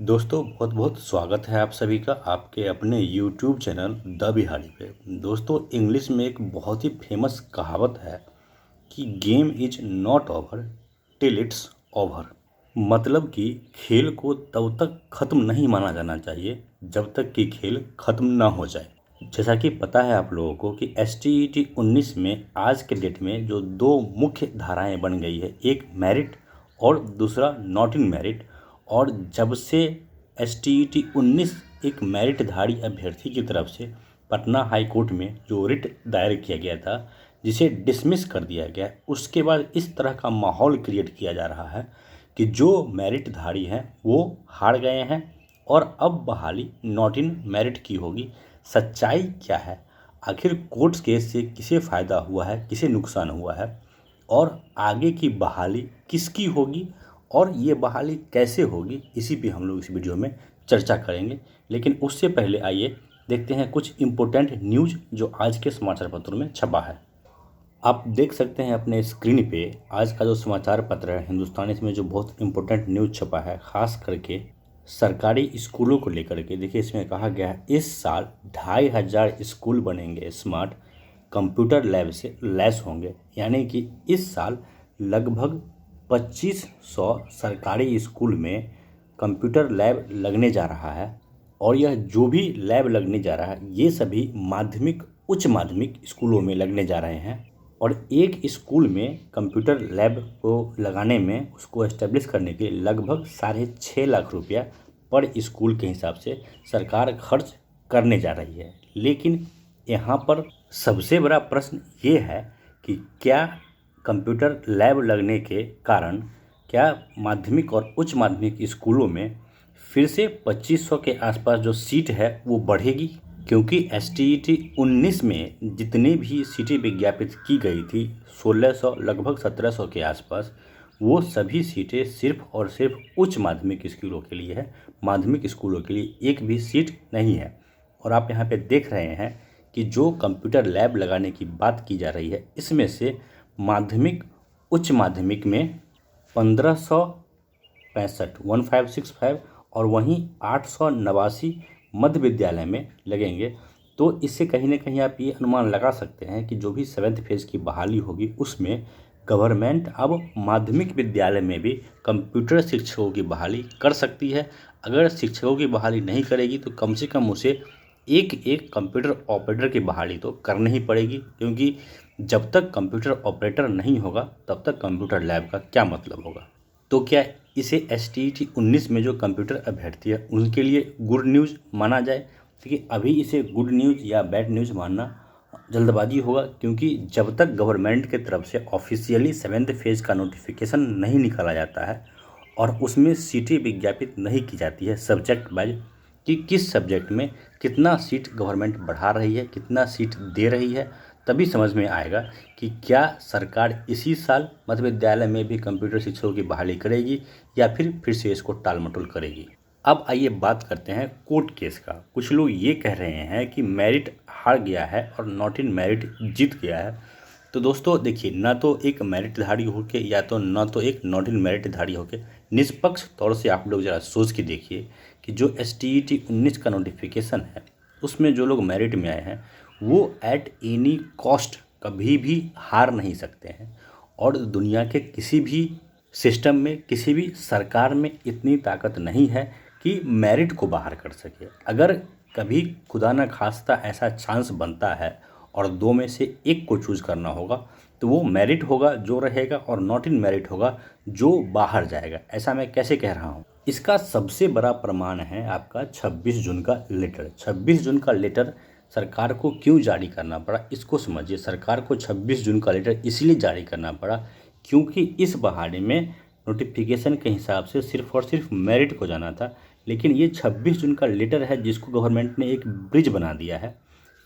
दोस्तों बहुत बहुत स्वागत है आप सभी का आपके अपने YouTube चैनल द बिहारी पे। दोस्तों इंग्लिश में एक बहुत ही फेमस कहावत है कि game is not over till it's over. मतलब कि खेल को तब तक ख़त्म नहीं माना जाना चाहिए जब तक कि खेल ख़त्म ना हो जाए। जैसा कि पता है आप लोगों को कि STET 19 में आज के डेट में जो दो मुख्य धाराएं बन गई है, एक मेरिट और दूसरा नॉट इन मेरिट। और जब से STET 19 एक मेरिटधारी अभ्यर्थी की तरफ से पटना हाई कोर्ट में जो रिट दायर किया गया था, जिसे डिसमिस कर दिया गया, उसके बाद इस तरह का माहौल क्रिएट किया जा रहा है कि जो मेरिटधारी हैं वो हार गए हैं और अब बहाली नॉट इन मेरिट की होगी। सच्चाई क्या है, आखिर कोर्ट्स केस से किसे फ़ायदा हुआ है, किसे नुकसान हुआ है, और आगे की बहाली किसकी होगी और ये बहाली कैसे होगी, इसी पे हम लोग इस वीडियो में चर्चा करेंगे। लेकिन उससे पहले आइए देखते हैं कुछ इम्पोर्टेंट न्यूज़ जो आज के समाचार पत्रों में छपा है। आप देख सकते हैं अपने स्क्रीन पे आज का जो समाचार पत्र है हिंदुस्तान, इसमें जो बहुत इम्पोर्टेंट न्यूज़ छपा है खास करके सरकारी स्कूलों को लेकर के। देखिए इसमें कहा गया है इस साल 2500 स्कूल बनेंगे स्मार्ट, कंप्यूटर लैब से लैस होंगे। यानी कि इस साल लगभग 2500 सरकारी स्कूल में कंप्यूटर लैब लगने जा रहा है। और यह जो भी लैब लगने जा रहा है ये सभी माध्यमिक उच्च माध्यमिक स्कूलों में लगने जा रहे हैं। और एक स्कूल में कंप्यूटर लैब को लगाने में, उसको एस्टेब्लिश करने के लिए लगभग 6.5 लाख रुपया पर स्कूल के हिसाब से सरकार खर्च करने जा रही है। लेकिन यहाँ पर सबसे बड़ा प्रश्न ये है कि क्या कंप्यूटर लैब लगने के कारण क्या माध्यमिक और उच्च माध्यमिक स्कूलों में फिर से 2500 के आसपास जो सीट है वो बढ़ेगी? क्योंकि STET 19 में जितनी भी सीटें विज्ञापित की गई थी 1600 लगभग 1700 के आसपास, वो सभी सीटें सिर्फ और सिर्फ उच्च माध्यमिक स्कूलों के लिए है। माध्यमिक स्कूलों के लिए एक भी सीट नहीं है। और आप यहाँ पे देख रहे हैं कि जो कंप्यूटर लैब लगाने की बात की जा रही है इसमें से माध्यमिक उच्च माध्यमिक में 1565 और वहीं 889 मध्य विद्यालय में लगेंगे। तो इससे कहीं ना कहीं आप ये अनुमान लगा सकते हैं कि जो भी 7th फेज की बहाली होगी उसमें गवर्नमेंट अब माध्यमिक विद्यालय में भी कंप्यूटर शिक्षकों की बहाली कर सकती है। अगर शिक्षकों की बहाली नहीं करेगी तो कम से कम उसे एक एक कंप्यूटर ऑपरेटर की बहाली तो करनी ही पड़ेगी, क्योंकि जब तक कंप्यूटर ऑपरेटर नहीं होगा तब तक कंप्यूटर लैब का क्या मतलब होगा। तो क्या इसे STET 19 में जो कंप्यूटर अभ्यर्थी है उनके लिए गुड न्यूज़ माना जाए? देखिए अभी इसे गुड न्यूज़ या बैड न्यूज़ मानना जल्दबाजी होगा, क्योंकि जब तक गवर्नमेंट की तरफ से ऑफिशियली 7th फेज का नोटिफिकेशन नहीं निकाला जाता है और उसमें सीटें विज्ञापित नहीं की जाती है सब्जेक्ट वाइज कि किस सब्जेक्ट में कितना सीट गवर्नमेंट बढ़ा रही है, कितना सीट दे रही है, तभी समझ में आएगा कि क्या सरकार इसी साल मध्य विद्यालय में भी कंप्यूटर शिक्षकों की बहाली करेगी या फिर से इसको टाल मटोल करेगी। अब आइए बात करते हैं कोर्ट केस का। कुछ लोग ये कह रहे हैं कि मेरिट हार गया है और नॉट इन मेरिट जीत गया है। तो दोस्तों देखिए, ना तो एक मेरिटधारी होके या तो ना तो एक नॉट इन मेरिटधारी होके, निष्पक्ष तौर से आप लोग ज़रा सोच के देखिए कि जो STET 19 का नोटिफिकेशन है उसमें जो लोग मेरिट में आए हैं वो एट एनी कॉस्ट कभी भी हार नहीं सकते हैं। और दुनिया के किसी भी सिस्टम में, किसी भी सरकार में इतनी ताकत नहीं है कि मेरिट को बाहर कर सके। अगर कभी खुदा न खास्ता ऐसा चांस बनता है और दो में से एक को चूज़ करना होगा तो वो मेरिट होगा जो रहेगा और नॉट इन मेरिट होगा जो बाहर जाएगा। ऐसा मैं कैसे कह रहा हूँ? इसका सबसे बड़ा प्रमाण है आपका 26 जून का लेटर। 26 जून का लेटर सरकार को क्यों जारी करना पड़ा इसको समझिए। सरकार को 26 जून का लेटर इसलिए जारी करना पड़ा क्योंकि इस बहाने में नोटिफिकेशन के हिसाब से सिर्फ और सिर्फ मेरिट को जाना था। लेकिन ये 26 जून का लेटर है जिसको गवर्नमेंट ने एक ब्रिज बना दिया है,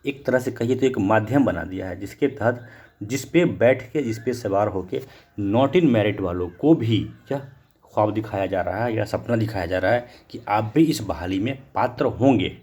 एक तरह से कहिए तो एक माध्यम बना दिया है, जिसके तहत जिस पे बैठ के, जिस पे सवार होके नॉट इन मेरिट वालों को भी यह ख्वाब दिखाया जा रहा है या सपना दिखाया जा रहा है कि आप भी इस बहाली में पात्र होंगे।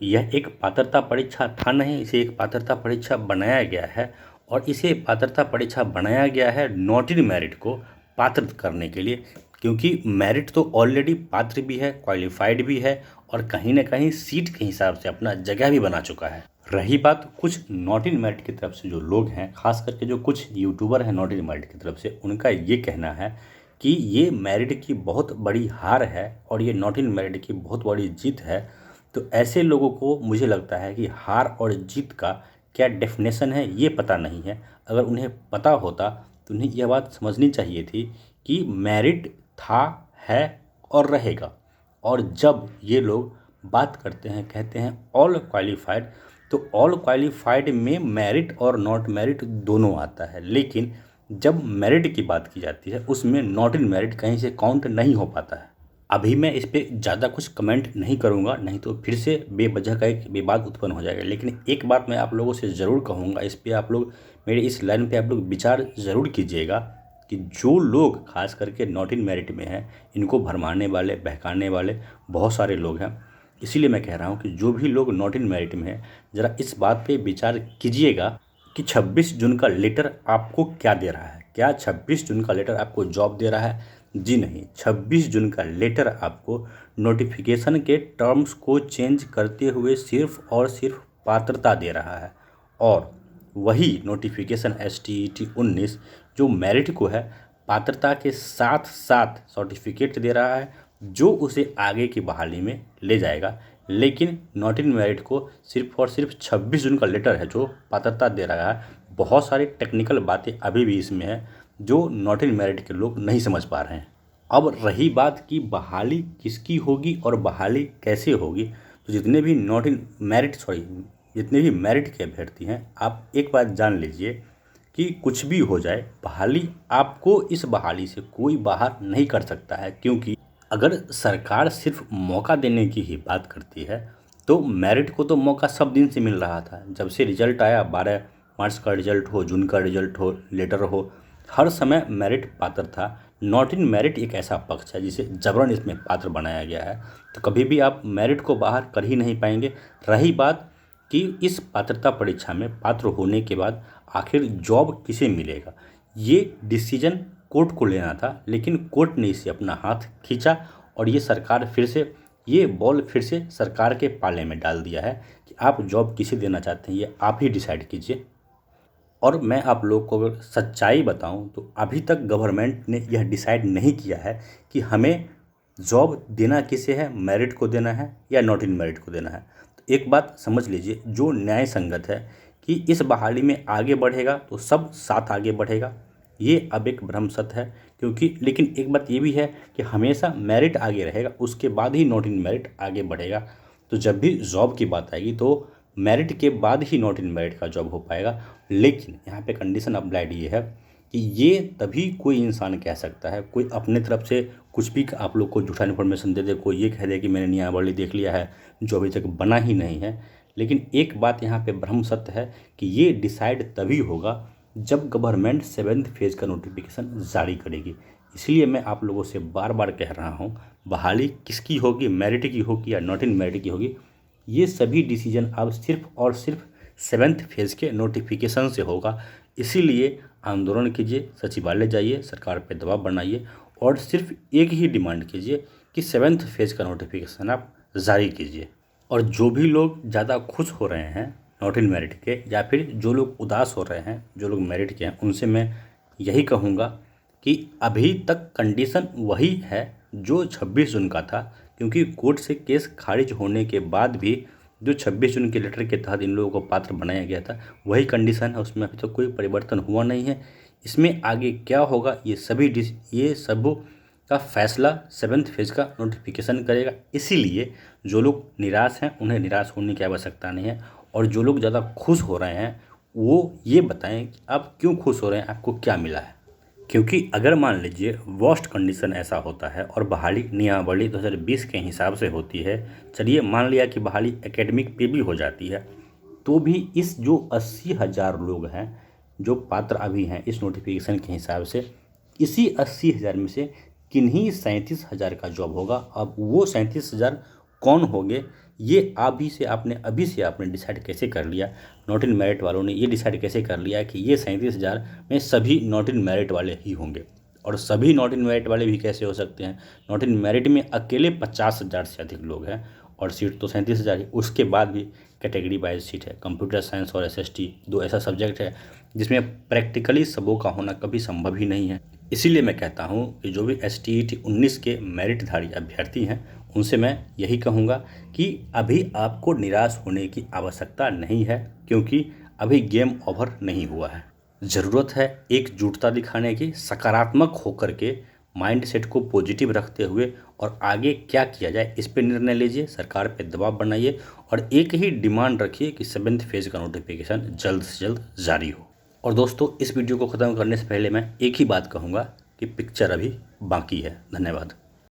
यह एक पात्रता परीक्षा था नहीं, इसे एक पात्रता परीक्षा बनाया गया है। और इसे पात्रता परीक्षा बनाया गया है नॉट इन मेरिट को पात्र करने के लिए क्योंकि मेरिट तो ऑलरेडी पात्र भी है, क्वालिफाइड भी है और कहीं ना कहीं सीट के हिसाब से अपना जगह भी बना चुका है। रही बात कुछ नॉट इन मेरिट की तरफ से जो लोग हैं, खास करके जो कुछ यूट्यूबर हैं नॉट इन मेरिट की तरफ से, उनका ये कहना है कि ये मेरिट की बहुत बड़ी हार है और ये नॉट इन मेरिट की बहुत बड़ी जीत है। तो ऐसे लोगों को मुझे लगता है कि हार और जीत का क्या डेफिनेशन है ये पता नहीं है। अगर उन्हें पता होता तो उन्हें यह बात समझनी चाहिए थी कि मेरिट था, है और रहेगा। और जब ये लोग बात करते हैं, कहते हैं ऑल क्वालिफाइड, तो ऑल क्वालिफाइड में मेरिट और नॉट मेरिट दोनों आता है, लेकिन जब मेरिट की बात की जाती है उसमें नॉट इन मेरिट कहीं से काउंट नहीं हो पाता है। अभी मैं इस पर ज़्यादा कुछ कमेंट नहीं करूँगा, नहीं तो फिर से बेवजह का एक विवाद उत्पन्न हो जाएगा। लेकिन एक बात मैं आप लोगों से ज़रूर कहूँगा, इस पर आप लोग मेरे इस लाइन पे आप लोग विचार ज़रूर कीजिएगा कि जो लोग खास करके नॉट इन मेरिट में हैं, इनको भरमाने वाले, बहकाने वाले बहुत सारे लोग हैं। इसीलिए मैं कह रहा हूँ कि जो भी लोग नॉट इन मेरिट में हैं, ज़रा इस बात पे विचार कीजिएगा कि 26 जून का लेटर आपको क्या दे रहा है। क्या 26 जून का लेटर आपको जॉब दे रहा है? जी नहीं, 26 जून का लेटर आपको नोटिफिकेशन के टर्म्स को चेंज करते हुए सिर्फ और सिर्फ पात्रता दे रहा है। और वही नोटिफिकेशन STET 19 जो मेरिट को है पात्रता के साथ साथ सर्टिफिकेट दे रहा है, जो उसे आगे की बहाली में ले जाएगा। लेकिन नॉट इन मेरिट को सिर्फ और सिर्फ 26 जून का लेटर है जो पात्रता दे रहा है। बहुत सारी टेक्निकल बातें अभी भी इसमें है जो नॉट इन मेरिट के लोग नहीं समझ पा रहे हैं। अब रही बात कि बहाली किसकी होगी और बहाली कैसे होगी, तो जितने भी जितने भी मेरिट के अभ्यर्थी हैं, आप एक बात जान लीजिए कि कुछ भी हो जाए, बहाली आपको इस बहाली से कोई बाहर नहीं कर सकता है। क्योंकि अगर सरकार सिर्फ मौका देने की ही बात करती है तो मेरिट को तो मौका सब दिन से मिल रहा था। जब से रिजल्ट आया, 12 मार्च का रिजल्ट हो, जून का रिजल्ट हो, लेटर हो, हर समय मेरिट पात्र था। नॉट इन मेरिट एक ऐसा पक्ष है जिसे जबरन इसमें पात्र बनाया गया है, तो कभी भी आप मेरिट को बाहर कर ही नहीं पाएंगे। रही बात कि इस पात्रता परीक्षा में पात्र होने के बाद आखिर जॉब किसे मिलेगा, ये डिसीजन कोर्ट को लेना था, लेकिन कोर्ट ने इसे अपना हाथ खींचा और ये बॉल फिर से सरकार के पाले में डाल दिया है कि आप जॉब किसे देना चाहते हैं, ये आप ही डिसाइड कीजिए। और मैं आप लोग को अगर सच्चाई बताऊं तो अभी तक गवर्नमेंट ने यह डिसाइड नहीं किया है कि हमें जॉब देना किसे है, मेरिट को देना है या नॉट इन मेरिट को देना है। तो एक बात समझ लीजिए, जो न्याय संगत है कि इस बहाली में आगे बढ़ेगा तो सब साथ आगे बढ़ेगा, ये अब एक भ्रम सत्य है। क्योंकि लेकिन एक बात ये भी है कि हमेशा मेरिट आगे रहेगा, उसके बाद ही नॉट इन मेरिट आगे बढ़ेगा। तो जब भी जॉब की बात आएगी तो मेरिट के बाद ही नॉट इन मेरिट का जॉब हो पाएगा। लेकिन यहाँ पे कंडीशन अप्लाइड ये है कि ये तभी कोई इंसान कह सकता है, कोई अपने तरफ से कुछ भी आप लोग को झूठा इन्फॉर्मेशन दे दे, कोई ये कह दे कि मैंने नियमावली देख लिया है जो अभी तक बना ही नहीं है। लेकिन एक बात यहाँ पे भ्रम सत्य है कि ये डिसाइड तभी होगा जब गवर्नमेंट 7th फेज़ का नोटिफिकेशन जारी करेगी। इसलिए मैं आप लोगों से बार बार कह रहा हूँ, बहाली किसकी होगी, मेरिट की होगी या नॉट इन मेरिट की होगी, ये सभी डिसीजन अब सिर्फ और सिर्फ 7th फेज़ के नोटिफिकेशन से होगा। इसीलिए आंदोलन कीजिए, सचिवालय जाइए, सरकार पे दबाव बनाइए और सिर्फ एक ही डिमांड कीजिए कि 7th फेज़ का नोटिफिकेशन आप जारी कीजिए। और जो भी लोग ज़्यादा खुश हो रहे हैं नॉट इन मेरिट के, या फिर जो लोग उदास हो रहे हैं, जो लोग मेरिट के हैं, उनसे मैं यही कहूँगा कि अभी तक कंडीशन वही है जो 26 जून का था। क्योंकि कोर्ट से केस खारिज होने के बाद भी जो 26 जून के लेटर के तहत इन लोगों को पात्र बनाया गया था वही कंडीशन है, उसमें अभी तक कोई परिवर्तन हुआ नहीं है। इसमें आगे क्या होगा ये सब का फैसला 7th फेज़ का नोटिफिकेशन करेगा। इसीलिए जो लोग निराश हैं उन्हें निराश होने की आवश्यकता नहीं है, और जो लोग ज़्यादा खुश हो रहे हैं वो ये बताएं कि आप क्यों खुश हो रहे हैं, आपको क्या मिला है। क्योंकि अगर मान लीजिए वर्स्ट कंडीशन ऐसा होता है और बहाली नियमावली 2020 के हिसाब से होती है, चलिए मान लिया कि बहाली एकेडमिक पे भी हो जाती है, तो भी इस जो 80,000 लोग हैं जो पात्र अभी हैं इस नोटिफिकेशन के हिसाब से, इसी 80,000 में से किन्हीं 37,000 का जॉब होगा। अब वो 37,000 कौन होंगे ये अभी से आपने डिसाइड कैसे कर लिया? नॉट इन मेरिट वालों ने ये डिसाइड कैसे कर लिया कि ये 37,000 में सभी नॉट इन मेरिट वाले ही होंगे? और सभी नॉट इन मेरिट वाले भी कैसे हो सकते हैं? नॉट इन मेरिट में अकेले 50,000 से अधिक लोग हैं और सीट तो 37,000 है। उसके बाद भी कैटेगरी वाइज सीट है। कंप्यूटर साइंस और SST दो ऐसा सब्जेक्ट है जिसमें प्रैक्टिकली सबों का होना कभी संभव ही नहीं है। इसीलिए मैं कहता हूँ कि जो भी STET 19 के मेरिटधारी अभ्यर्थी हैं उनसे मैं यही कहूँगा कि अभी आपको निराश होने की आवश्यकता नहीं है, क्योंकि अभी गेम ओवर नहीं हुआ है। ज़रूरत है एकजुटता दिखाने की, सकारात्मक होकर के माइंड सेट को पॉजिटिव रखते हुए, और आगे क्या किया जाए इस पे निर्णय लीजिए, सरकार पे दबाव बनाइए और एक ही डिमांड रखिए कि 7th फेज़ का नोटिफिकेशन जल्द से जल्द जारी हो। और दोस्तों, इस वीडियो को ख़त्म करने से पहले मैं एक ही बात कहूँगा कि पिक्चर अभी बाकी है। धन्यवाद।